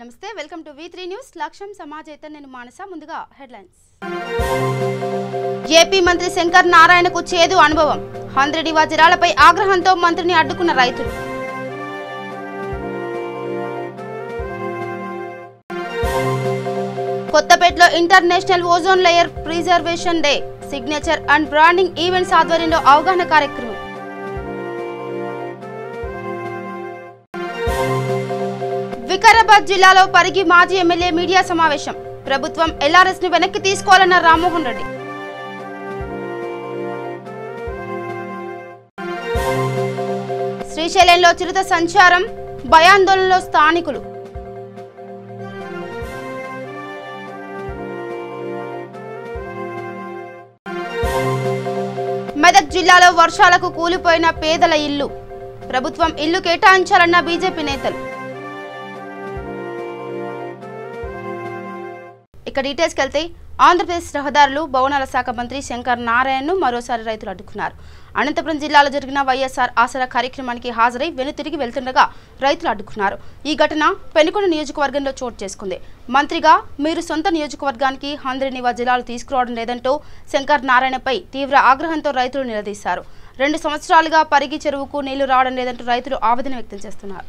నమస్తే welcome to V3 news లక్ష్యం సమాజైతే నేను మానస ముందుగా హెడ్లైన్స్ ఏపీ మంత్రి శంకర్ నారాయణకు చేదు అనుభవం హంద్రెడి వజ్రాలపై ఆగ్రహంతో మంత్రిని అడ్డుకున్న రైతులు కొత్తపేటలో international ozone layer preservation day signature and branding events ఆధ్వర్యంలో అవగాహన కార్యక్రమం వికారాబాద్ జిల్లాలో పరిగి మాజీ ఎమ్మెల్యే మీడియా సమావేశం ప్రభుత్వం LRS ను వెనక్కి తీసుకోవాలన్న రామ్మోహన్ రెడ్డి శ్రీశైలంలో చిరుత సంచారం భయాందోళనలో స్థానికులు మెదక్ జిల్లాలో వర్షాలకు కూలిపోయిన పేదల ఇల్లు ప్రభుత్వం ఇల్లు కేటాయించాలన్న బీజేపీ నేతలు ఇక డీటెయిల్స్కి వెళ్తే ఆంధ్రప్రదేశ్ రహదారులు భవనాల శాఖ మంత్రి శంకర్ నారాయణను మరోసారి రైతులు అడ్డుకున్నారు. అనంతపురం జిల్లాలో జరిగిన వైఎస్ఆర్ ఆసరా కార్యక్రమానికి హాజరై వెనుతిరిగి వెళ్తుండగా రైతులు అడ్డుకున్నారు. ఈ ఘటన పెనుకొండ నియోజకవర్గంలో చోటు చేసుకుంది. మంత్రిగా మీరు సొంత నియోజకవర్గానికి హంద్రెడి వజ్రాలు తీసుకురావడం లేదంటూ శంకర్ నారాయణపై తీవ్ర ఆగ్రహంతో రైతులు నిలదీశారు. 2 సంవత్సరాలుగా పరిగి చెరువుకు నీళ్లు రావడం లేదంటూ రైతులు ఆవేదన వ్యక్తం చేస్తున్నారు.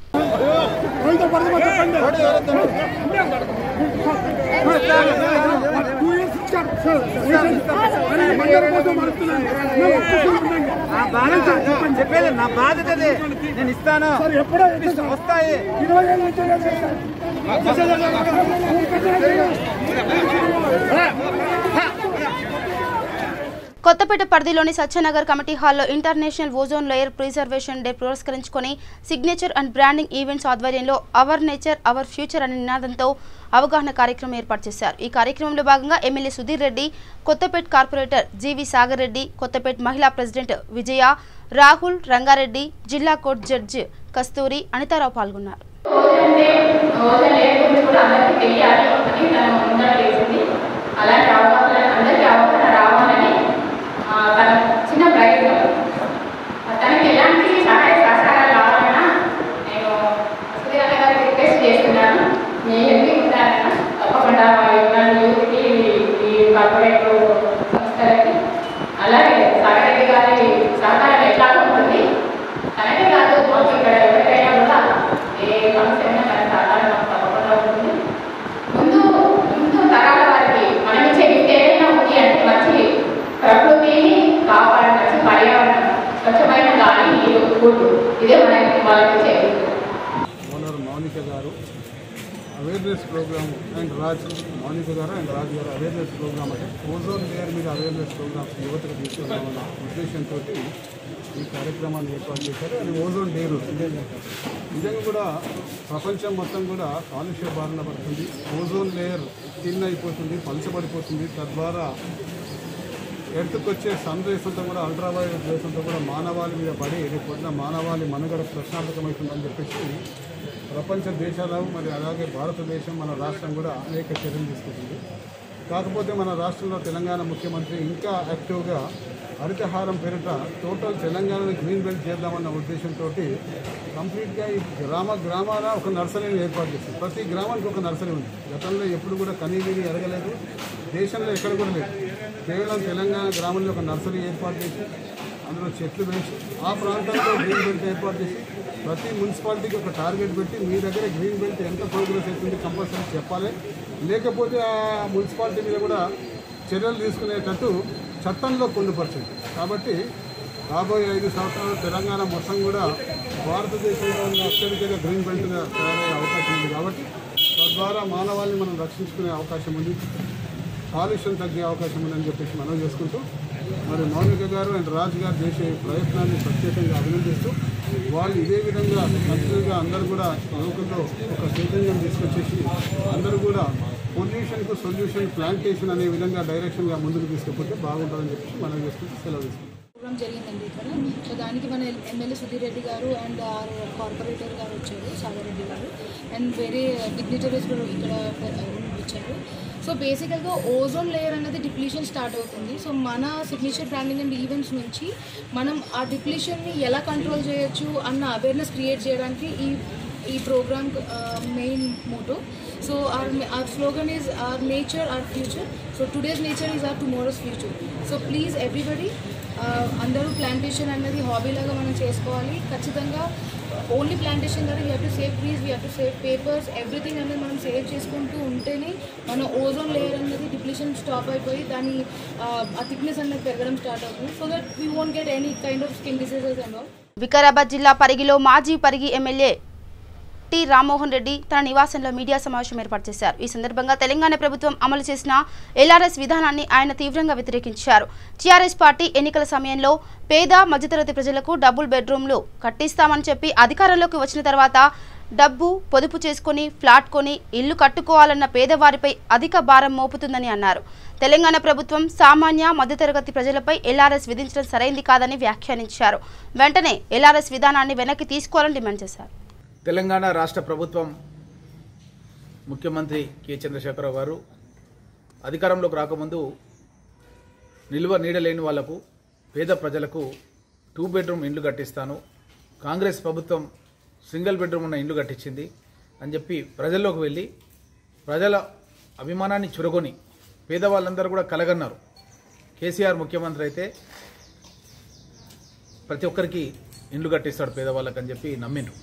నా బాధ్యత నేను ఇస్తాను వస్తాయి. కొత్తపేట పరిధిలోని సత్యనగర్ కమిటీ హాల్లో international ozone layer preservation day పురస్కరించుకొని సిగ్నేచర్ అండ్ బ్రాండింగ్ ఈవెంట్స్ ఆధ్వర్యంలో అవర్ నేచర్ అవర్ ఫ్యూచర్ అనే నినాదంతో అవగాహన కార్యక్రమం ఏర్పాటు చేశారు. ఈ కార్యక్రమంలో భాగంగా ఎమ్మెల్యే సుధీర్ రెడ్డి, కొత్తపేట కార్పొరేటర్ జీవి సాగర్ రెడ్డి, కొత్తపేట మహిళా ప్రెసిడెంట్ విజయ, రాహుల్, రంగారెడ్డి, జిల్లా కోర్టు జడ్జి కస్తూరి, అనితారావు పాల్గొన్నారు. చిన్న ప్రయత్నం తనకి ఎలాంటి సహాయ సహకారాలు కావాలన్నా నేను సుధీర్ గారికి రిక్వెస్ట్ చేస్తున్నాను. మీ ఎన్ని ఉంటారన్నా తప్పకుండా యూత్కి ఈ కార్పొరేట్ సంస్థలకి అలాగే సాగరెడ్డి గారి సహకారం ఎట్లా ఉంటుంది. తనకే కాదు మాకు ఇక్కడ ఎవరికైనా కూడా ఏ సమస్య అయినా తన సహకారం మాకు తప్పకుండా ఉంటుంది. ముందు తరాల వారికి మనం ఇచ్చే గిఫ్ట్ ఏదైనా ఉంది అంటే మంచి ప్రకృతిని కాపాడాలి, పర్యావరణం, స్వచ్ఛమైన గాలి, నీరు, ఫుడ్, ఇదే మనకి వాళ్ళకి చేయాలి. మౌనిక గారు అవేర్నెస్ ప్రోగ్రామ్ అండ్ మౌనిక గారు అండ్ రాజు గారు అవేర్నెస్ ప్రోగ్రామ్ అంటే ఓజోన్ లేయర్ మీద అవేర్నెస్ ప్రోగ్రామ్స్ యువతకు తీసుకురావాలన్న ఉద్దేశంతో ఈ కార్యక్రమాన్ని ఏర్పాటు చేశారు. అది ఓజోన్ డే రోజు. నిజంగా కూడా ప్రపంచం మొత్తం కూడా కాలుష్య బారిన పడుతుంది. ఓజోన్ లేయర్ థిన్ అయిపోతుంది, పలచబడిపోతుంది. తద్వారా ఎర్త్కి వచ్చే సన్ రేస్ అంతా కూడా అల్ట్రావైలెట్ రేస్ అంతా కూడా మానవాళి మీద పడి రేపు మానవాళి మనుగడ ప్రశ్నార్థకమవుతుందని చెప్పేసి ప్రపంచ దేశాలు మరి అలాగే భారతదేశం మన రాష్ట్రం కూడా అనేక చర్యలు తీసుకుంటుంది. కాకపోతే మన రాష్ట్రంలో తెలంగాణ ముఖ్యమంత్రి ఇంకా యాక్టివ్గా హరితహారం పేరిట టోటల్ తెలంగాణని గ్రీన్ బెల్ట్ చేద్దామన్న ఉద్దేశంతో కంప్లీట్గా ఈ గ్రామాల ఒక నర్సరీని ఏర్పాటు చేస్తుంది. ప్రతి గ్రామానికి ఒక నర్సరీ ఉంది. గతంలో ఎప్పుడు కూడా కనీవిని ఎరగలేదు, దేశంలో ఎక్కడ కూడా లేదు. కేవలం తెలంగాణ గ్రామంలో ఒక నర్సరీ ఏర్పాటు చేసి అందులో చెట్లు పెంచి ఆ ప్రాంతంలో గ్రీన్ బెల్ట్ ఏర్పాటు చేసి ప్రతి మున్సిపాలిటీకి ఒక టార్గెట్ పెట్టి మీ దగ్గర గ్రీన్ బెల్ట్ ఎంత ప్రోగ్రెస్ అవుతుంది కంపల్సరీ చెప్పాలి. లేకపోతే ఆ మున్సిపాలిటీ మీద కూడా చర్యలు తీసుకునేటట్టు చట్టంలో పొందుపరచింది. కాబట్టి రాబోయే 5 సంవత్సరాలు తెలంగాణ మొత్తం కూడా భారతదేశంలో ఉన్న అత్యధికంగా గ్రీన్ బెల్ట్గా తయారయ్యే అవకాశం ఉంది. కాబట్టి తద్వారా మానవాళిని మనం రక్షించుకునే అవకాశం ఉంది, కాలుష్యం తగ్గే అవకాశం ఉందని చెప్పేసి మనం చేసుకుంటూ మరి మౌనిక గారు అండ్ రాజు గారు చేసే ప్రయత్నాన్ని ప్రత్యేకంగా అభినందిస్తూ వాళ్ళు ఇదే విధంగా ఖచ్చితంగా అందరూ కూడా యువకుల్లో ఒక చైతన్యం తీసుకొచ్చేసి అందరూ కూడా పొల్యూషన్కు సొల్యూషన్ ప్లాంటేషన్ అనే విధంగా డైరెక్షన్గా ముందుకు తీసుకుపోతే బాగుంటుందని చెప్పేసి మనం చేసుకుంటూ సెలవు తీసుకుంటాం. ప్రోగ్రామ్ జరిగిందండి ఇక్కడ. సో దానికి మన ఎమ్మెల్యే సుధీర్ రెడ్డి గారు అండ్ కార్పొరేటర్ గారు వచ్చారు, సాగర్ రెడ్డి గారు, అండ్ వేరే డిగ్నిటరీస్ కూడా ఇక్కడ వచ్చారు. సో బేసికల్గా ఓజోన్ లేయర్ అనేది డిప్లీషన్ స్టార్ట్ అవుతుంది. సో మన సిగ్నేచర్ బ్రాండింగ్ అండ్ ఈవెంట్స్ నుంచి మనం ఆ డిప్లీషన్ని ఎలా కంట్రోల్ చేయొచ్చు అన్న అవేర్నెస్ క్రియేట్ చేయడానికి ఈ ఈ programme main motto. So our slogan is our nature, our future. So today's nature is our tomorrow's future. So please everybody, అందరూ ప్లాంటేషన్ అన్నది హాబీ లాగా మనం చేసుకోవాలి. ఖచ్చితంగా ఓన్లీ ప్లాంటేషన్ ద్వారా we have to save trees, we have to save papers, everything అనేది మనం save చేసుకుంటూ ఉంటేనే మన ఓజోన్ లేయర్ అనేది డిప్లీషన్ స్టాప్ అయిపోయి దాని ఆ థిక్నెస్ అనేది పెరగడం స్టార్ట్ అవుతుంది. So that we won't get any kind of skin diseases and all. Vikarabad జిల్లా పరిగిలో మాజీ పరిగి ఎమ్మెల్యే టి రామ్మోహన్ రెడ్డి తన నివాసంలో మీడియా సమావేశం ఏర్పాటు చేశారు. ఈ సందర్భంగా తెలంగాణ ప్రభుత్వం అమలు చేసిన ఎల్ఆర్ఎస్ విధానాన్ని ఆయన తీవ్రంగా వ్యతిరేకించారు. టీఆర్ఎస్ పార్టీ ఎన్నికల సమయంలో పేద మధ్యతరగతి ప్రజలకు డబుల్ బెడ్రూమ్లు కట్టిస్తామని చెప్పి అధికారంలోకి వచ్చిన తర్వాత డబ్బు పొదుపు చేసుకుని ఫ్లాట్ కొని ఇల్లు కట్టుకోవాలన్న పేదవారిపై అధిక భారం మోపుతుందని అన్నారు. తెలంగాణ ప్రభుత్వం సామాన్య మధ్యతరగతి ప్రజలపై ఎల్ఆర్ఎస్ విధించడం సరైంది కాదని వ్యాఖ్యానించారు. వెంటనే ఎల్ఆర్ఎస్ విధానాన్ని వెనక్కి తీసుకోవాలని డిమాండ్ చేశారు. తెలంగాణ రాష్ట్ర ప్రభుత్వం ముఖ్యమంత్రి కె చంద్రశేఖరరావు గారు అధికారంలోకి రాకముందు నిల్వ నీడలేని వాళ్లకు పేద ప్రజలకు 2 బెడ్రూమ్ ఇండ్లు కట్టిస్తాను, కాంగ్రెస్ ప్రభుత్వం సింగిల్ బెడ్రూమ్ ఉన్న ఇండ్లు కట్టించింది అని చెప్పి ప్రజల్లోకి వెళ్ళి ప్రజల అభిమానాన్ని చురగొని పేదవాళ్ళందరూ కూడా కలగన్నారు. కేసీఆర్ ముఖ్యమంత్రి అయితే ప్రతి ఒక్కరికి ఇండ్లు కట్టిస్తాడు పేదవాళ్ళకని చెప్పి నమ్మిండ్రు.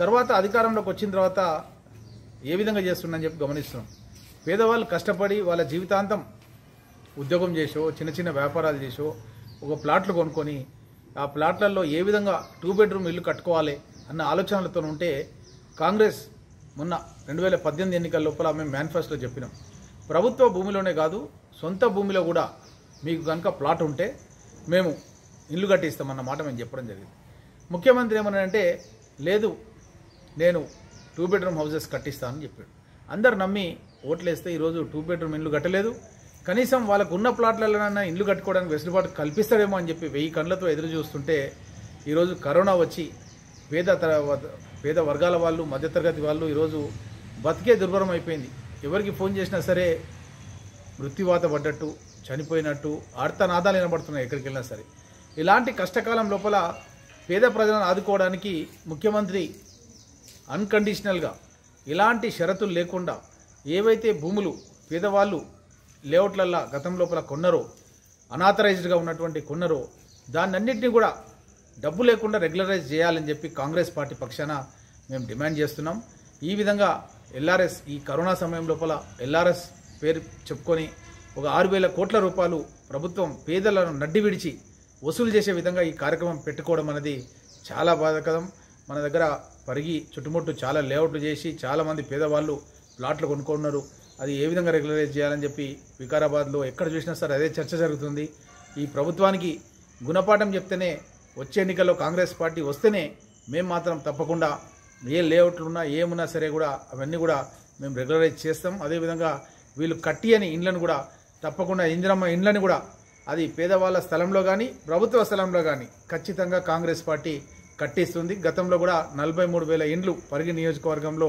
తర్వాత అధికారంలోకి వచ్చిన తర్వాత ఏ విధంగా చేస్తుండని చెప్పి గమనిస్తున్నాం. పేదవాళ్ళు కష్టపడి వాళ్ళ జీవితాంతం ఉద్యోగం చేసో చిన్న చిన్న వ్యాపారాలు చేసో ఒక ప్లాట్లు కొనుక్కొని ఆ ప్లాట్లలో ఏ విధంగా 2 బెడ్రూమ్ ఇల్లు కట్టుకోవాలి అన్న ఆలోచనలతో ఉంటే కాంగ్రెస్ మొన్న 2018 ఎన్నికల లోపల మేము మేనిఫెస్టోలో చెప్పినాం, ప్రభుత్వ భూమిలోనే కాదు సొంత భూమిలో కూడా మీకు కనుక ప్లాట్ ఉంటే మేము ఇల్లు కట్టిస్తామన్న మాట మేము చెప్పడం జరిగింది. ముఖ్యమంత్రి ఏమన్నాడంటే లేదు నేను 2 బెడ్రూమ్ హౌసెస్ కట్టిస్తానని చెప్పాడు. అందరు నమ్మి ఓట్లేస్తే ఈరోజు 2 బెడ్రూమ్ ఇల్లు కట్టలేదు. కనీసం వాళ్ళకు ఉన్న ప్లాట్లలోనైనా ఇల్లు కట్టుకోవడానికి వెసులుబాటు కల్పిస్తాడేమో అని చెప్పి 1000 కళ్ళతో ఎదురు చూస్తుంటే ఈరోజు కరోనా వచ్చి పేద వర్గాల వాళ్ళు మధ్యతరగతి వాళ్ళు ఈరోజు బతికే దుర్భరం అయిపోయింది. ఎవరికి ఫోన్ చేసినా సరే మృత్యువాత పడ్డట్టు చనిపోయినట్టు ఆర్తనాదాలు వినబడుతున్నాయి ఎక్కడికి వెళ్ళినా సరే. ఇలాంటి కష్టకాలం లోపల పేద ప్రజలను ఆదుకోవడానికి ముఖ్యమంత్రి అన్కండిషనల్గా ఇలాంటి షరతులు లేకుండా ఏవైతే భూములు పేదవాళ్ళు లేఅవుట్లల్లో గతం లోపల కొన్నారో అనాథరైజ్డ్గా ఉన్నటువంటి కొన్నారో దాన్నన్నింటినీ కూడా డబ్బు లేకుండా రెగ్యులరైజ్ చేయాలని చెప్పి కాంగ్రెస్ పార్టీ పక్షాన మేము డిమాండ్ చేస్తున్నాం. ఈ విధంగా ఎల్ఆర్ఎస్ ఈ కరోనా సమయం లోపల ఎల్ఆర్ఎస్ పేరు చెప్పుకొని ఒక 6,000 కోట్ల రూపాయలు ప్రభుత్వం పేదలను నడ్డి విడిచి వసూలు చేసే విధంగా ఈ కార్యక్రమం పెట్టుకోవడం అనేది చాలా బాధాకరం. మన దగ్గర పరిగి చుట్టుముట్టు చాలా లేఅవుట్లు చేసి చాలామంది పేదవాళ్ళు ప్లాట్లు కొనుక్కున్నారు. అది ఏ విధంగా రెగ్యులరైజ్ చేయాలని చెప్పి వికారాబాద్లో ఎక్కడ చూసినా సరే అదే చర్చ జరుగుతుంది. ఈ ప్రభుత్వానికి గుణపాఠం చెప్తేనే వచ్చే ఎన్నికల్లో కాంగ్రెస్ పార్టీ వస్తేనే మేము మాత్రం తప్పకుండా ఏ లేఅవుట్లు ఉన్నా ఏమున్నా సరే కూడా అవన్నీ కూడా మేము రెగ్యులరైజ్ చేస్తాం. అదేవిధంగా వీళ్ళు కట్టి అని ఇండ్లను కూడా తప్పకుండా ఇందిరమ్మ ఇండ్లని కూడా అది పేదవాళ్ళ స్థలంలో కానీ ప్రభుత్వ స్థలంలో కానీ ఖచ్చితంగా కాంగ్రెస్ పార్టీ కట్టిస్తుంది. గతంలో కూడా 43,000 ఇండ్లు పరిగి నియోజకవర్గంలో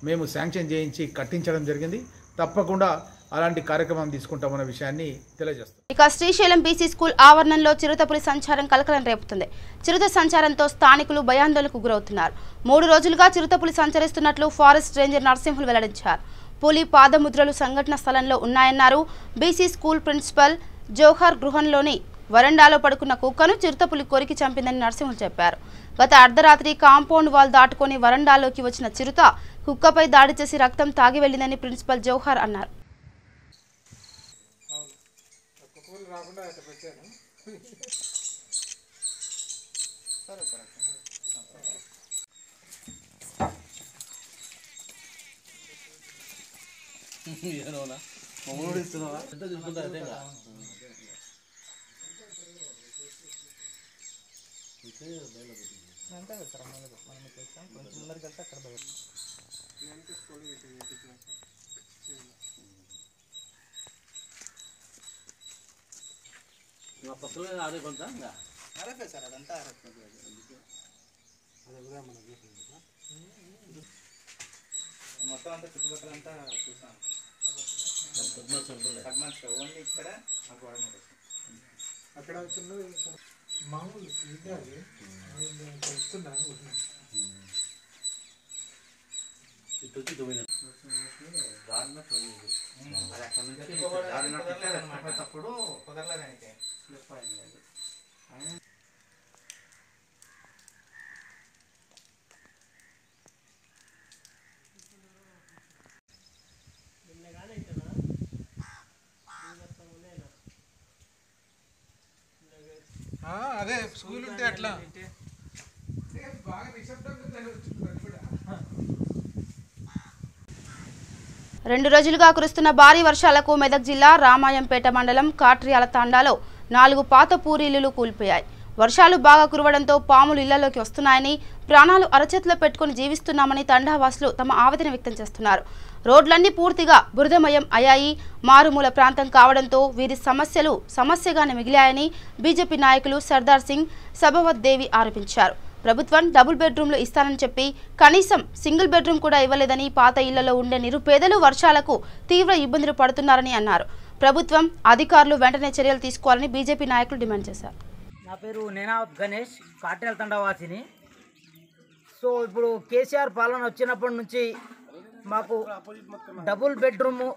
మేము శాంక్షన్ చేయించి కట్టించడం జరిగింది. తప్పకుండా అలాంటి కార్యక్రమం తీసుకుంటామన్న విషయాన్ని తెలియజేస్తాం. ఇక శ్రీశైలం బీసీ స్కూల్ ఆవరణంలో చిరుతపులి సంచారం కలకలం రేపుతుంది. చిరుత సంచారంతో స్థానికులు భయాందోళనకు గురవుతున్నారు. 3 రోజులుగా చిరుతపులి సంచరిస్తున్నట్లు ఫారెస్ట్ రేంజర్ నరసింహులు వెల్లడించారు. పులి పాదముద్రలు సంఘటన స్థలంలో ఉన్నాయన్నారు. బీసీ స్కూల్ ప్రిన్సిపల్ జోహర్ గృహంలోని వరండాలో పడుకున్న కుక్కను చిరుతపులి కొరికి చంపిందని నరసింహులు చెప్పారు. గత అర్ధరాత్రి కాంపౌండ్ వాల్ దాటుకొని వరండాలోకి వచ్చిన చిరుత కుక్కపై దాడి చేసి రక్తం తాగి వెళ్లిందని ప్రిన్సిపల్ జోహర్ అన్నారు. మొత్తం అంతా చుట్టుపక్కలంతా చూసాను. ఓన్లీ ఇక్కడ అక్కడ మామూలు వస్తున్నాను. అదే స్కూల్ ఉంటే అట్లా 2 రోజులుగా కురుస్తున్న భారీ వర్షాలకు మెదక్ జిల్లా రామాయంపేట మండలం కాట్రియాల తాండాలో 4 పాత పూరిల్లులు కూలిపోయాయి. వర్షాలు బాగా కురవడంతో పాములు ఇళ్లలోకి వస్తున్నాయని, ప్రాణాలు అరచేతిలో పెట్టుకుని జీవిస్తున్నామని తండావాసులు తమ ఆవేదన వ్యక్తం చేస్తున్నారు. రోడ్లన్నీ పూర్తిగా బురదమయం అయ్యాయి. మారుమూల ప్రాంతం కావడంతో వీరి సమస్యలు సమస్యగానే మిగిలాయని బీజేపీ నాయకులు సర్దార్ సింగ్ సబవత్ దేవి ఆరోపించారు. ప్రభుత్వం డబుల్ బెడ్రూమ్లు ఇస్తానని చెప్పి కనీసం సింగిల్ బెడ్రూమ్ కూడా ఇవ్వలేదని, పాత ఇళ్లలో ఉండే నిరుపేదలు వర్షాలకు తీవ్ర ఇబ్బందులు పడుతున్నారని అన్నారు. ప్రభుత్వం అధికారులు వెంటనే చర్యలు తీసుకోవాలని బీజేపీ నాయకులు డిమాండ్ చేశారు. నా పేరు నేనావత్ గణేష్, కాట్యాల తండవాసిని. సో ఇప్పుడు కేసీఆర్ పాలన వచ్చినప్పటి నుంచి మాకు డబుల్ బెడ్రూము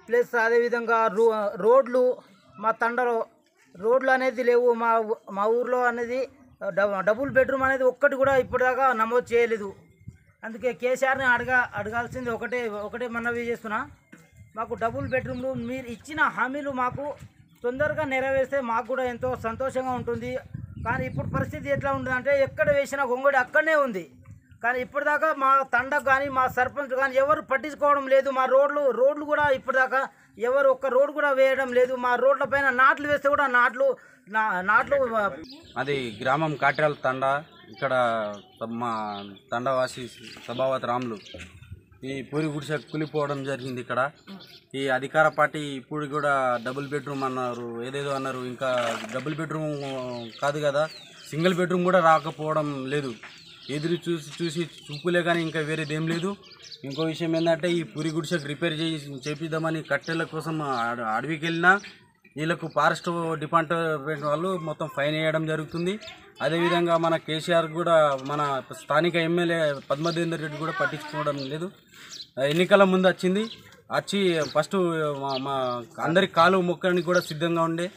ప్లస్ అదేవిధంగా రోడ్లు, మా తండలో రోడ్లు అనేది లేవు. మా ఊర్లో అనేది డబుల్ బెడ్రూమ్ అనేది ఒక్కటి కూడా ఇప్పటిదాకా నమోదు చేయలేదు. అందుకే కేసీఆర్ని అడగాల్సింది ఒకటే మనవి చేస్తున్నా. మాకు డబుల్ బెడ్రూమ్లు మీరు ఇచ్చిన హామీలు మాకు తొందరగా నెరవేరిస్తే మాకు కూడా ఎంతో సంతోషంగా ఉంటుంది. కానీ ఇప్పుడు పరిస్థితి ఎట్లా ఉంటుందంటే ఎక్కడ వేసిన గొంగడి అక్కడనే ఉంది. కానీ ఇప్పటిదాకా మా తండకు కానీ మా సర్పంచ్ కానీ ఎవరు పట్టించుకోవడం లేదు. మా రోడ్లు కూడా ఇప్పటిదాకా ఎవరు ఒక్క రోడ్డు కూడా వేయడం లేదు. మా రోడ్ల పైన నాట్లు వేస్తే కూడా నాట్లు అది గ్రామం కాట్యాల తండ. ఇక్కడ మా తండవాసి సభావత్ రాములు ఈ పూరి గుడిసె కూలిపోవడం జరిగింది. ఇక్కడ ఈ అధికార పార్టీ ఇప్పుడు కూడా డబుల్ బెడ్రూమ్ అన్నారు, ఏదేదో అన్నారు. ఇంకా డబుల్ బెడ్రూమ్ కాదు కదా, సింగిల్ బెడ్రూమ్ కూడా రాకపోవడం లేదు. ఎదురు చూసి చూపులే కానీ ఇంకా వేరేదేం లేదు. ఇంకో విషయం ఏంటంటే ఈ పూరి గుడిసెకు రిపేర్ చేపిద్దామని కట్టెల కోసం అడవికి వెళ్ళినా వీళ్ళకు ఫారెస్ట్ డిపార్ట్మెంట్ వాళ్ళు మొత్తం ఫైన్ వేయడం జరుగుతుంది. అదేవిధంగా మన కేసీఆర్ కూడా మన స్థానిక ఎమ్మెల్యే పద్మదేందర్ రెడ్డి కూడా పట్టించుకోవడం లేదు. ఎన్నికల ముందు వచ్చి ఫస్ట్ మా అందరి కాలు మొక్కడానికి కూడా సిద్ధంగా ఉండే.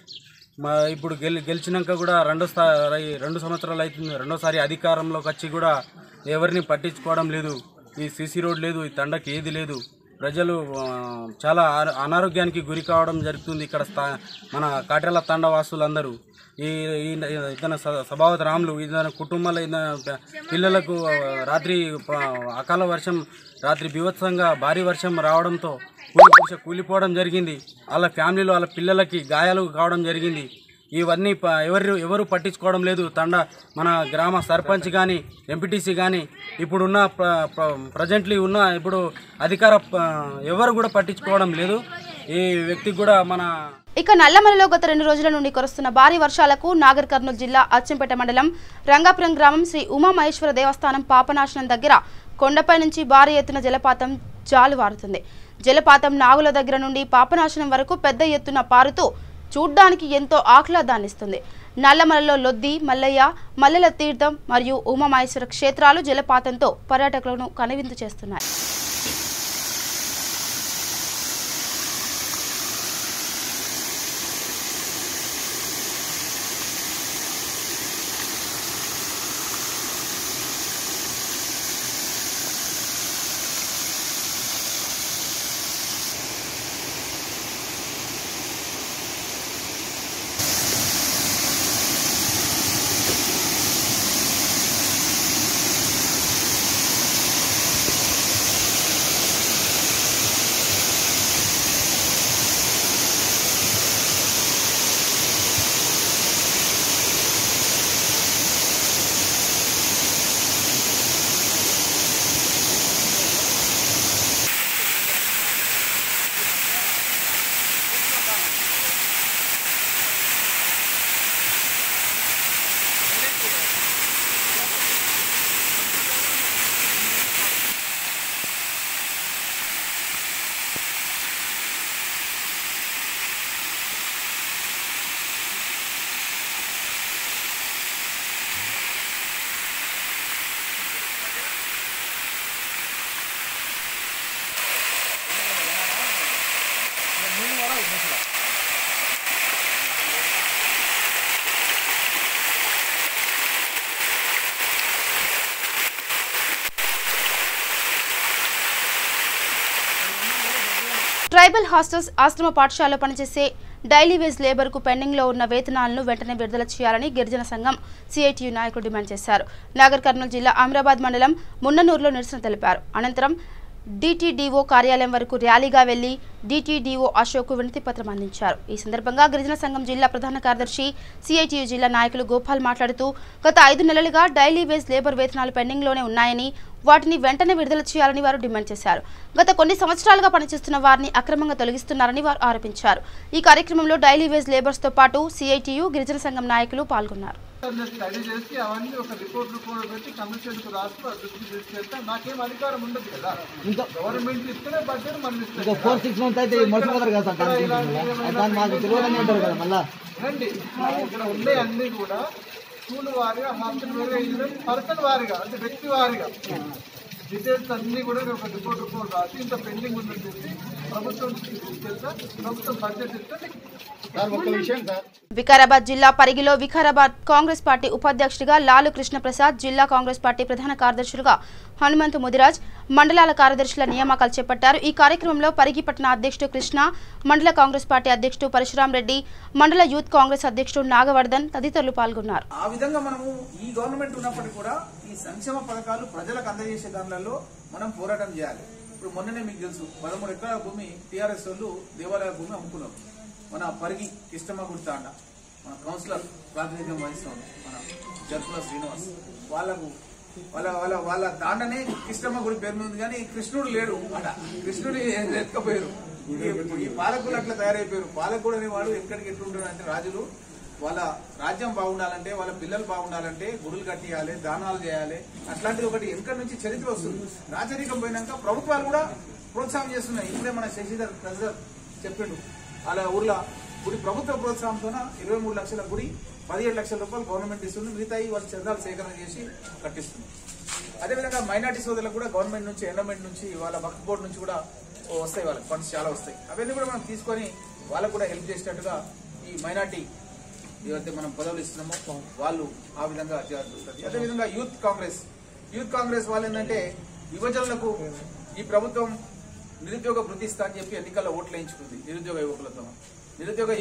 ఇప్పుడు గెలిచినాక కూడా 2 సంవత్సరాలు అవుతుంది. రెండోసారి అధికారంలోకి వచ్చి కూడా ఎవరిని పట్టించుకోవడం లేదు. ఈ సీసీ రోడ్ లేదు, ఈ తండకి ఏది లేదు. ప్రజలు చాలా అనారోగ్యానికి గురి కావడం జరుగుతుంది. ఇక్కడ మన కాట్యాల తండవాసులందరూ ఇతను సభావత్ రాములు ఇతని కుటుంబాల పిల్లలకు రాత్రి అకాల వర్షం, రాత్రి బీభత్సంగా భారీ వర్షం రావడంతో కూలిపోవడం జరిగింది. వాళ్ళ ఫ్యామిలీలో వాళ్ళ పిల్లలకి గాయాలు కావడం జరిగింది. ఇవన్నీ ఎవరు పట్టించుకోవడం లేదు. మన గ్రామ సర్పంచ్ కానీ ఎంపీటీసీ కానీ ఇప్పుడున్న ప్రజెంట్లీ ఉన్న ఇప్పుడు అధికార ఎవరు కూడా పట్టించుకోవడం లేదు. ఈ వ్యక్తికి కూడా ఇక నల్లమలలో గత 2 రోజుల నుండి కురుస్తున్న భారీ వర్షాలకు నాగర్ కర్నూలు జిల్లా అచ్చంపేట మండలం రంగాపురం గ్రామం శ్రీ ఉమామహేశ్వర దేవస్థానం పాపనాశనం దగ్గర కొండపై నుంచి భారీ ఎత్తున జలపాతం జాలువారుతుంది. జలపాతం నాగుల దగ్గర నుండి పాపనాశనం వరకు పెద్ద ఎత్తున పారుతూ చూడ్డానికి ఎంతో ఆహ్లాదాన్నిస్తుంది. నల్లమలలో లొద్ది, మల్లయ్య, మల్లెల తీర్థం మరియు ఉమామహేశ్వర క్షేత్రాలు జలపాతంతో పర్యాటకులను కనువిందు చేస్తున్నాయి. ట్రైబల్ హాస్టల్స్ ఆశ్రమ పాఠశాలలో పనిచేసే డైలీ వేజ్ లేబర్కు పెండింగ్లో ఉన్న వేతనాలను వెంటనే విడుదల చేయాలని గిరిజన సంఘం సిఐటియు నాయకులు డిమాండ్ చేశారు. నాగర్ కర్నూలు జిల్లా అమరాబాద్ మండలం మున్ననూరులో నిరసన తెలిపారు. అనంతరం డిటిడిఓ కార్యాలయం వరకు ర్యాలీగా వెళ్లి డిటిడిఓ అశోక్ వినతి పత్రం అందించారు. ఈ సందర్భంగా గిరిజన సంఘం జిల్లా ప్రధాన కార్యదర్శి సిఐటియు జిల్లా నాయకులు గోపాల్ మాట్లాడుతూ గత 5 నెలలుగా డైలీ వేజ్ లేబర్ వేతనాలు పెండింగ్లోనే ఉన్నాయని, వాటిని వెంటనే విడుదల చేయాలని వారు డిమాండ్ చేశారు. గత కొన్ని సంవత్సరాలుగా పనిచేస్తున్న వారిని అక్రమంగా తొలగిస్తున్నారని వారు ఆరోపించారు. ఈ కార్యక్రమంలో డైలీ వేజ్ లేబర్స్ తో పాటు సిఐటియు గిరిజన సంఘం నాయకులు పాల్గొన్నారు. స్టడీ చేసి అవన్నీ ఒక రిపోర్ట్ పెట్టి కమిషన్కు రాస్తూ దృష్టి తీసుకెళ్తే నాకేం అధికారం ఉండదు కదా. గవర్నమెంట్ ఇస్తేనే బడ్జెట్ మనం రండి. ఇక్కడ ఉండే అన్ని కూడా స్కూల్ వారిగా, హాస్టల్ వారిగా, పర్సన్ వారిగా, అంటే వ్యక్తి వారిగా డీటెయిల్స్ అన్ని కూడా ఒక రిపోర్ట్ రాసి ఇంత పెండింగ్ ఉందని చెప్పి ప్రభుత్వం తీసుకెళ్తా ప్రభుత్వం బడ్జెట్ ఇస్తే. వికారాబాద్ జిల్లా పరిగిలో వికారాబాద్ కాంగ్రెస్ పార్టీ ఉపాధ్యక్షుడిగా లాలు కృష్ణ ప్రసాద్, జిల్లా కాంగ్రెస్ పార్టీ ప్రధాన కార్యదర్శులుగా హనుమంతు ముదిరాజ్, మండలాల కార్యదర్శుల నియామకాలు చేపట్టారు. ఈ కార్యక్రమంలో పరిగి పట్టణ అధ్యక్షుడు కృష్ణ, మండల కాంగ్రెస్ పార్టీ అధ్యక్షుడు పరశురాం రెడ్డి, మండల యూత్ కాంగ్రెస్ అధ్యక్షుడు నాగవర్ధన్ తదితరులు పాల్గొన్నారు. ఆ విధంగా మనము ఈ గవర్నమెంట్ ఉన్నప్పటికీ కూడా ఈ సంక్షేమ పథకాలు ప్రజలకు అందజేసే దానిలో మనం పోరాటం చేయాలి. ఇప్పుడు మొన్ననే మీకు తెలుసు 13 ఎకరాల భూమి టీఆర్ఎస్ వాళ్ళు దేవాలయ భూమి అమ్ముకున్నారు. మన పరిగి కిష్టమ్మ గుర్తాండ మన కౌన్సిలర్ ప్రాతినిధ్యం వహిస్తాం మన జర్పుల శ్రీనివాస్, వాళ్ళకు వాళ్ళ దాండనే కిష్టమ్మ గుడి పేరు ఉంది, కానీ కృష్ణుడు లేడు అట. కృష్ణుడు ఎత్తుకపోయారు. ఈ పాలకులు అట్లా తయారైపోయారు. పాలకుడు అనేవాడు ఎక్కడికి ఎట్లుంటాడు అంటే, రాజులు వాళ్ళ రాజ్యం బాగుండాలంటే, వాళ్ళ పిల్లలు బాగుండాలంటే గుడులు కట్టియాలి, దానాలు చేయాలి. అట్లాంటిది ఒకటి వెనక నుంచి చరిత్ర వస్తుంది. రాజరికం పోయినాక ప్రభుత్వాలు కూడా ప్రోత్సాహం చేస్తున్నాయి. ఇప్పుడే మన శశిధర్ ప్రజర్ చెప్పిండు, వాళ్ళ ఊర్లో గుడి ప్రభుత్వ ప్రోత్సాహంతో 23 లక్షల గుడి 17 లక్షల రూపాయలు గవర్నమెంట్ ఇస్తుంది. మిగతాయి వాళ్ళు చందాలు సేకరణ చేసి కట్టిస్తుంది. అదేవిధంగా మైనార్టీ సోదరులకు కూడా గవర్నమెంట్ నుంచి, ఎండోమెంట్ నుంచి, వాళ్ళ వక్ఫ్ బోర్డు నుంచి కూడా వస్తాయి, వాళ్ళకి ఫండ్స్ చాలా వస్తాయి. అవన్నీ కూడా మనం తీసుకొని వాళ్ళకు కూడా హెల్ప్ చేసేటట్టుగా ఈ మైనార్టీ ఏవైతే మనం పదవులు ఇస్తున్నామో వాళ్ళు ఆ విధంగా చేయాల్సి వస్తుంది. అదేవిధంగా యూత్ కాంగ్రెస్ వాళ్ళు ఏంటంటే, యువజనులకు ఈ ప్రభుత్వం నిరుద్యోగ వృత్తి ఇస్తా అని చెప్పి ఎన్నికల్లో ఓట్లు వేయించుకుంది. నిరుద్యోగ యువకులతో నిరుద్యోగ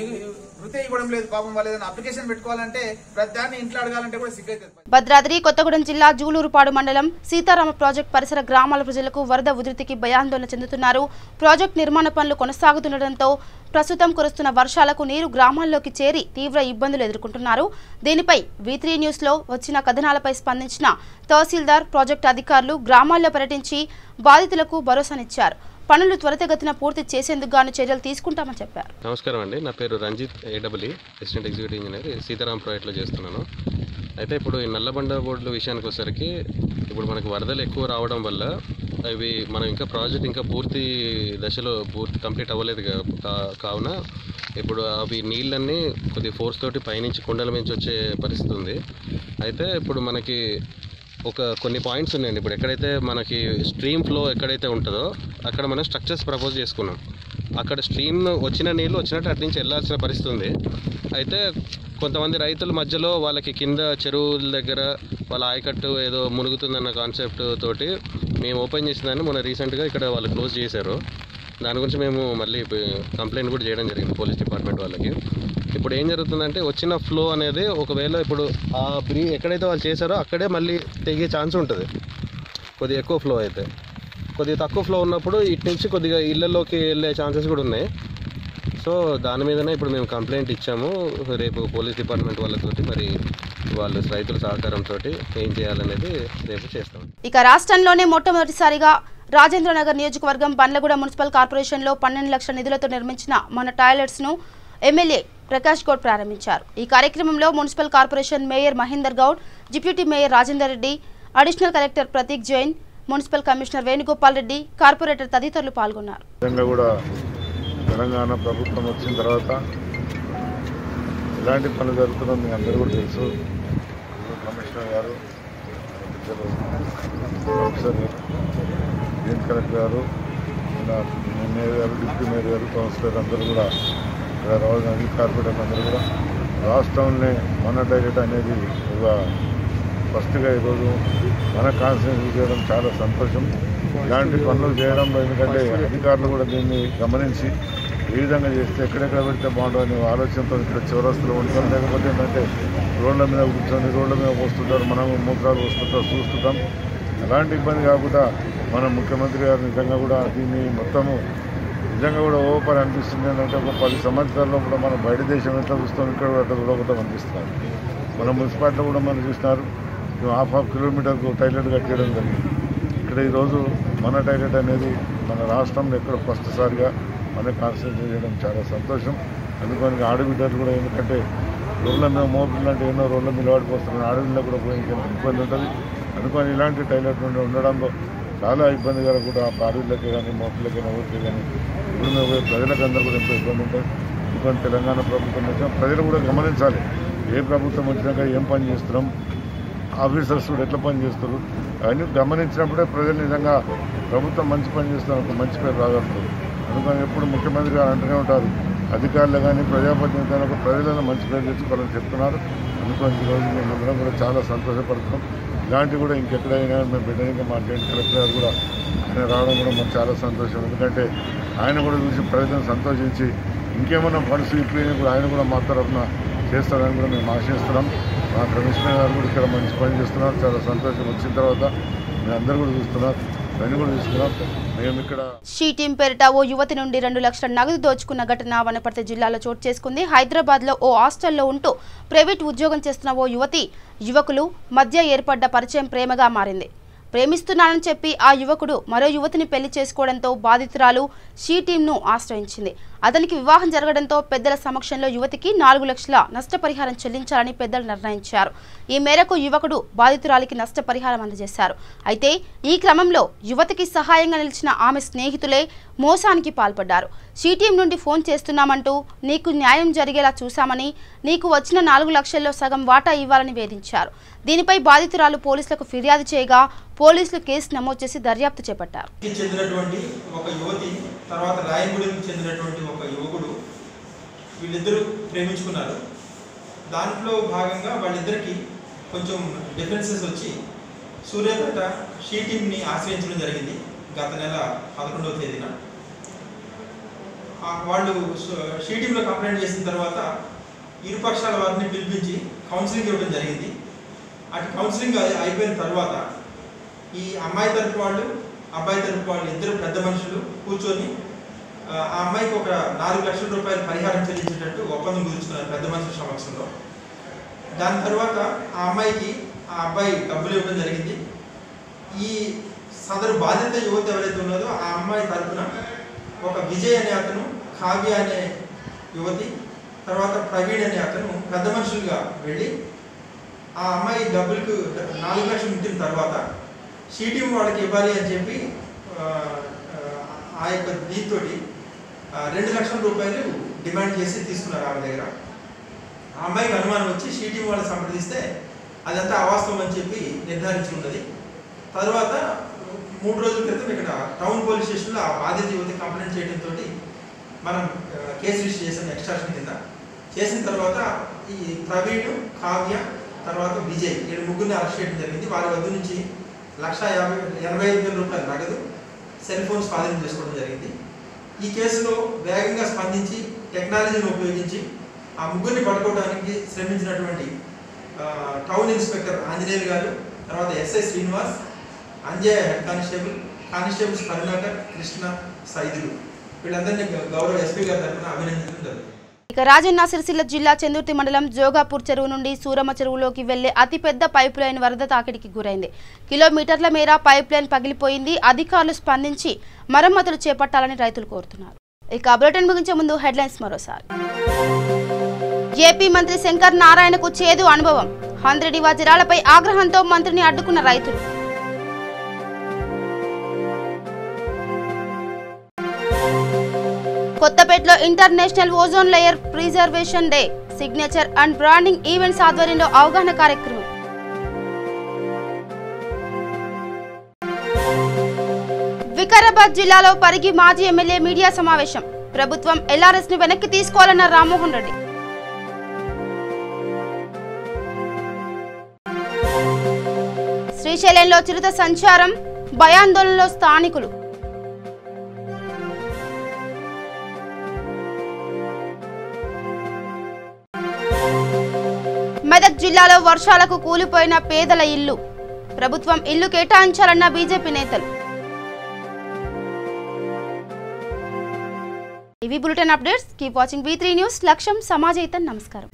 వృత్తి ఇవ్వడం లేదు. పాపం వాళ్ళు ఏదైనా అప్లికేషన్ పెట్టుకోవాలంటే ప్రతిదాన్ని ఇంట్లో అడగాలంటే కూడా సిగ్గైతుంది. భద్రాద్రి కొత్తగూడెం జిల్లా జూలూరుపాడు మండలం సీతారామ ప్రాజెక్టు పరిసర గ్రామాల ప్రజలకు వరద ఉధృతికి భయాందోళన చెందుతున్నారు. ప్రాజెక్టు నిర్మాణ పనులు కొనసాగుతుండటంతో ప్రస్తుతం కురుస్తున్న వర్షాలకు నీరు గ్రామాల్లోకి చేరి తీవ్ర ఇబ్బందులు ఎదుర్కొంటున్నారు. దీనిపై V3 న్యూస్లో వచ్చిన కథనాలపై స్పందించిన తహసీల్దార్, ప్రాజెక్టు అధికారులు గ్రామాల్లో పర్యటించి బాధితులకు భరోసానిచ్చారు. పనులు త్వరితగతిన పూర్తి చేసేందుకు గాను చర్యలు తీసుకుంటామని చెప్పారు. నమస్కారం అండి, నా పేరు Ranjith AEE, assistant executive engineer, Sitaram ప్రాజెక్టులో చేస్తున్నాను. అయితే ఇప్పుడు ఈ నల్లబండ బోర్డుల విషయానికి వచ్చేసరికి ఇప్పుడు మనకు వరదలు ఎక్కువ రావడం వల్ల అవి మనం ఇంకా ప్రాజెక్ట్ ఇంకా పూర్తి దశలో కంప్లీట్ అవ్వలేదు కావున ఇప్పుడు అవి నీళ్ళన్నీ కొద్ది ఫోర్స్ తోటి పైనుంచి కొండల నుంచి వచ్చే పరిస్థితి ఉంది. అయితే ఇప్పుడు మనకి కొన్ని పాయింట్స్ ఉన్నాయండి. ఇప్పుడు ఎక్కడైతే మనకి స్ట్రీమ్ ఫ్లో ఎక్కడైతే ఉంటుందో అక్కడ మనం స్ట్రక్చర్స్ ప్రపోజ్ చేసుకున్నాం. అక్కడ స్ట్రీమ్ వచ్చిన నీళ్ళు వచ్చినట్టు అటు నుంచి వెళ్ళాల్సిన పరిస్థితి ఉంది. అయితే కొంతమంది రైతుల మధ్యలో వాళ్ళకి కింద చెరువుల దగ్గర వాళ్ళ ఆయకట్టు ఏదో మునుగుతుందన్న కాన్సెప్ట్ తోటి మేము ఓపెన్ చేసిందని మొన్న రీసెంట్గా ఇక్కడ వాళ్ళు క్లోజ్ చేశారు. దాని గురించి మేము మళ్ళీ కంప్లైంట్ కూడా చేయడం జరిగింది పోలీస్ డిపార్ట్మెంట్ వాళ్ళకి. ఇప్పుడు ఏం జరుగుతుందంటే వచ్చిన ఫ్లో అనేది ఒకవేళ ఇప్పుడు ఆ ఎక్కడైతే వాళ్ళు చేశారో అక్కడే మళ్ళీ తెగే ఛాన్స్ ఉంటుంది. కొద్దిగా ఎక్కువ ఫ్లో అయితే, కొద్దిగా తక్కువ ఫ్లో ఉన్నప్పుడు ఇటు నుంచి కొద్దిగా ఇళ్లలోకి వెళ్ళే ఛాన్సెస్ కూడా ఉన్నాయి. సో దాని మీదనే ఇప్పుడు మేము కంప్లైంట్ ఇచ్చాము. రేపు పోలీస్ డిపార్ట్మెంట్ వాళ్ళతోటి మరి వాళ్ళు రైతుల సహకారంతో ఏం చేయాలనేది రేపు చేస్తాం. ఇక రాష్ట్రంలోనే మొట్టమొదటిసారిగా రాజేంద్రనగర్ నియోజకవర్గం బండ్లగూడ మున్సిపల్ కార్పొరేషన్లో 12 లక్షల నిధులతో నిర్మించిన మన టాయిలెట్స్ను ఎమ్మెల్యే ప్రకాష్ గౌడ్ ప్రారంభించారు. ఈ కార్యక్రమంలో municipal corporation mayor Mahender Goud, deputy mayor Rajender Reddy, additional collector Prateek Jain, municipal commissioner Venugopal Reddy, corporator తదితరులు పాల్గొన్నారు. తెలంగాణ ప్రభుత్వం వచ్చిన తర్వాత ఎలాంటి పనులు జరుగుతుందో మీ అందరూ కూడా తెలుసు. కమిషనర్ గారు, ప్రొఫెసర్ యూనిట్ కలెక్టర్ గారు, మేయర్ గారు, డిప్యూటీ మేయర్ గారు, కౌన్సిలర్ అందరూ కూడా రావడానికి, కార్పొరేటర్లు అందరూ కూడా రాష్ట్రంలో మన టాయిలెట్ అనేది ఒక ఫస్ట్గా ఈరోజు మన కాన్స్టిట్యూన్సీ చేయడం చాలా సంతోషం. ఇలాంటి పనులు చేయడంలో ఎందుకంటే అధికారులు కూడా దీన్ని గమనించి ఏ విధంగా చేస్తే ఎక్కడెక్కడ పెడితే బాగుంటుందనే ఆలోచనతో ఇక్కడ చౌరస్తులు ఉంటాం. లేకపోతే ఏంటంటే రోడ్ల మీద కూర్చొని రోడ్ల మీద వస్తుంటారు, మనం మూత్రాలు వస్తుంటారు చూస్తుంటాం. అలాంటి ఇబ్బంది కాకుండా మన ముఖ్యమంత్రి గారు నిజంగా కూడా దీన్ని మొత్తము నిజంగా కూడా ఓపెన్ అనిపిస్తుంది. ఏంటంటే ఒక 10 సంవత్సరాల్లో కూడా మనం బయట దేశం ఎట్లా చూస్తాం, ఇక్కడ కూడా అట్లా చూడకుండా అనిపిస్తున్నారు. మన మున్సిపాలిటీలో కూడా మనం చూసినారు, 1/2 కిలోమీటర్కు టైలెట్ కట్టేయడం జరిగింది. ఇక్కడ ఈరోజు మన టైలెట్ అనేది మన రాష్ట్రంలో ఎక్కడ ఫస్ట్ సారిగా మనకి కాన్సన్ట్రేట్ చేయడం చాలా సంతోషం. అందుకని ఆడబిడ్డలు కూడా ఎందుకంటే రోడ్ల మీద మోపిల్ అంటే ఎన్నో రోడ్ల మీద వాడిపోతున్న ఆడబిడ్డలు కూడా పోయించేంత ఇబ్బంది ఉంటుంది. అందుకని ఇలాంటి టైలెట్ ఉండడంలో చాలా ఇబ్బందిగా కూడా ఆడబిడ్డలకి కానీ మోపిల్లకైనా ఊరికి కానీ ఇప్పుడు మేము ప్రజలకు అందరూ కూడా ఎంతో ఇబ్బంది ఉంటుంది. అందుకని తెలంగాణ ప్రభుత్వం వచ్చినా ప్రజలు కూడా గమనించాలి, ఏ ప్రభుత్వం వచ్చినాక ఏం పని చేస్తున్నాం, ఆఫీసర్స్ కూడా ఎట్లా పని చేస్తారు అవన్నీ గమనించినప్పుడే ప్రజలు నిజంగా ప్రభుత్వం మంచి పని చేస్తున్నారు, మంచి పేరు రాగలుగుతుంది. అందుకని ఎప్పుడు ముఖ్యమంత్రి గారు అంటూనే ఉంటారు, అధికారులు కానీ ప్రజాప్రతినిధులకు ప్రజలను మంచి పేరు తెచ్చుకోవాలని చెప్తున్నారు. అందుకని ఈరోజు మేమందరం కూడా చాలా సంతోషపడుతున్నాం. ఇలాంటివి కూడా ఇంకెక్కడైనా మేము పెట్టడానికి మా జాయింట్ కలెక్టర్ గారు కూడా ఆయన రావడం కూడా మాకు చాలా సంతోషం. ఎందుకంటే ఆయన కూడా చూసి ప్రజలను సంతోషించి ఇంకేమైనా ఫండ్స్ ఇప్పినా కూడా ఆయన కూడా మా తరఫున చేస్తారని కూడా మేము ఆశిస్తున్నాం. మా కమిషనర్ గారు కూడా ఇక్కడ మంచి పని చేస్తున్నారు, చాలా సంతోషం. వచ్చిన తర్వాత మేము అందరూ కూడా చూస్తున్నారు, దాన్ని కూడా చూస్తున్నాం. మేము ఇక్కడ షీటీం పేరిట ఓ యువతి నుండి 2 లక్షల నగదు దోచుకున్న ఘటన వనపర్తి జిల్లాలో చోటు చేసుకుంది. హైదరాబాద్లో ఓ హాస్టల్లో ఉంటూ ప్రైవేట్ ఉద్యోగం చేస్తున్న ఓ యువకులు మధ్య ఏర్పడ్డ పరిచయం ప్రేమగా మారింది. ప్రేమిస్తున్నానని చెప్పి ఆ యువకుడు మరో యువతిని పెళ్లి చేసుకోవడంతో బాధితురాలు షీటీంను ఆశ్రయించింది. అతనికి వివాహం జరగడంతో పెద్దల సమక్షంలో యువతికి 4 లక్షల నష్టపరిహారం చెల్లించాలని పెద్దలు నిర్ణయించారు. ఈ మేరకు యువకుడు బాధితురాలికి నష్టపరిహారం అందజేశారు. అయితే ఈ క్రమంలో యువతికి సహాయంగా నిలిచిన ఆమె స్నేహితులే మోసానికి పాల్పడ్డారు. షీటీం నుండి ఫోన్ చేస్తున్నామంటూ నీకు న్యాయం జరిగేలా చూశామని, నీకు వచ్చిన 4 లక్షల్లో సగం వాటా ఇవ్వాలని వేధించారు. దీనిపై బాధితురాలు పోలీసులకు ఫిర్యాదు చేయగా పోలీసులు కేసు నమోదు చేసి దర్యాప్తు చేపట్టారు. చెందినటువంటి ఒక యువతి తర్వాత రాయగూడెంకి చెందినటువంటి ఒక యువకుడు వీళ్ళిద్దరూ ప్రేమించుకున్నారు. దాంట్లో భాగంగా వాళ్ళిద్దరికి కొంచెం డిఫరెన్సెస్ వచ్చి సూర్యాపేట షీటీంని ఆశ్రయించడం జరిగింది. గత నెల 11వ తేదీన వాళ్ళు షీటీంలో కంప్లైంట్ చేసిన తర్వాత ఇరుపక్షాల వారిని పిలిపించి కౌన్సిలింగ్ ఇవ్వడం జరిగింది. అటు కౌన్సిలింగ్ అయిపోయిన తర్వాత ఈ అమ్మాయి తరపు వాళ్ళు అబ్బాయి తరపు వాళ్ళు ఇద్దరు పెద్ద మనుషులు కూర్చొని ఆ అమ్మాయికి ఒక 4 లక్షల రూపాయలు పరిహారం చెల్లించేటట్టు ఒప్పందం కుదుర్చుకున్నారు పెద్ద మనుషుల సమక్షంలో. దాని తర్వాత ఆ అమ్మాయికి ఆ అబ్బాయి డబ్బులు ఇవ్వడం జరిగింది. ఈ సదరు బాధిత యువత ఎవరైతే ఉన్నదో ఆ అమ్మాయి తరపున ఒక విజయ్ అనే అతను, కావ్య అనే యువతి, తర్వాత ప్రవీణ్ అనే అతను పెద్ద మనుషులుగా వెళ్ళి ఆ అమ్మాయి డబ్బులకు 4 లక్షలు ఉంచిన తర్వాత షీటీం వాళ్ళకి ఇవ్వాలి అని చెప్పి ఆ యొక్క దీంతో 2 లక్షల రూపాయలు డిమాండ్ చేసి తీసుకున్నారు ఆమె దగ్గర. ఆ అమ్మాయికి అనుమానం వచ్చి షీటీం వాళ్ళని సంప్రదిస్తే అదంతా అవాస్తవం అని చెప్పి నిర్ధారించుకున్నది. తర్వాత 3 రోజుల క్రితం ఇక్కడ టౌన్ పోలీస్ స్టేషన్లో ఆ బాధిత యువతి కంప్లైంట్ చేయడంతో మనం కేసు రిజిస్టర్ చేసాం ఎక్స్ట్రాక్షన్ కింద. చేసిన తర్వాత ఈ ప్రవీణ్, కావ్య, తర్వాత విజయ్ ఈ ముగ్గురిని అరెస్ట్ చేయడం జరిగింది. వారి వద్ద నుంచి 1,85,000 రూపాయలు నగదు, సెల్ ఫోన్ స్వాధీనం చేసుకోవడం జరిగింది. ఈ కేసులో వేగంగా స్పందించి టెక్నాలజీని ఉపయోగించి ఆ ముగ్గురిని పట్టుకోవడానికి శ్రమించినటువంటి టౌన్ ఇన్స్పెక్టర్ ఆంజనేయులు గారు, తర్వాత SI Srinivas, Anjay head constables Karunakar, Krishna, Saidulu వీళ్ళందరినీ గౌరవ ఎస్పీ గారి తరఫున అభినందించడం జరుగుతుంది. ఇక రాజన్న సిరిసిల్ల జిల్లా చందుర్తి మండలం జోగాపూర్ చెరువు నుండి సూరమ్మ చెరువులోకి వెళ్లే అతిపెద్ద పైప్ లైన్ వరద తాకిడికి గురైంది. కిలోమీటర్ల మేర పైప్ లైన్ పగిలిపోయింది. అధికారులు స్పందించి మరమ్మతులు చేపట్టాలని రైతులు కోరుతున్నారు. ఇక బులెటిన్ ముగించే ముందు హెడ్లైన్స్ మరోసారి. ఏపీ మంత్రి శంకర్ నారాయణకు చేదు అనుభవం. హంద్రెడి వజ్రాలపై ఆగ్రహంతో మంత్రిని అడ్డుకున్న రైతులు. కొత్తపేటలో international ozone layer preservation day, signature and branding events ఆధ్వర్యంలో అవగాహన కార్యక్రమం. వికారాబాద్ జిల్లాలో పరిగి మాజీ ఎమ్మెల్యే మీడియా సమావేశం. ప్రభుత్వం ఎల్ఆర్ఎస్ ను వెనక్కి తీసుకోవాలన్న రామ్మోహన్ రెడ్డి. శ్రీశైలంలో చిరుత సంచారం, భయాందోళనలో స్థానికులు. మెదక్ జిల్లాలో వర్షాలకు కూలిపోయిన పేదల ఇల్లు. ప్రభుత్వం ఇల్లు కేటాయించాలన్న బీజేపీ నేతలు. ఇవి bulletin updates. Keep watching V3 news. లక్ష్యం సమాజహితం. నమస్కారం.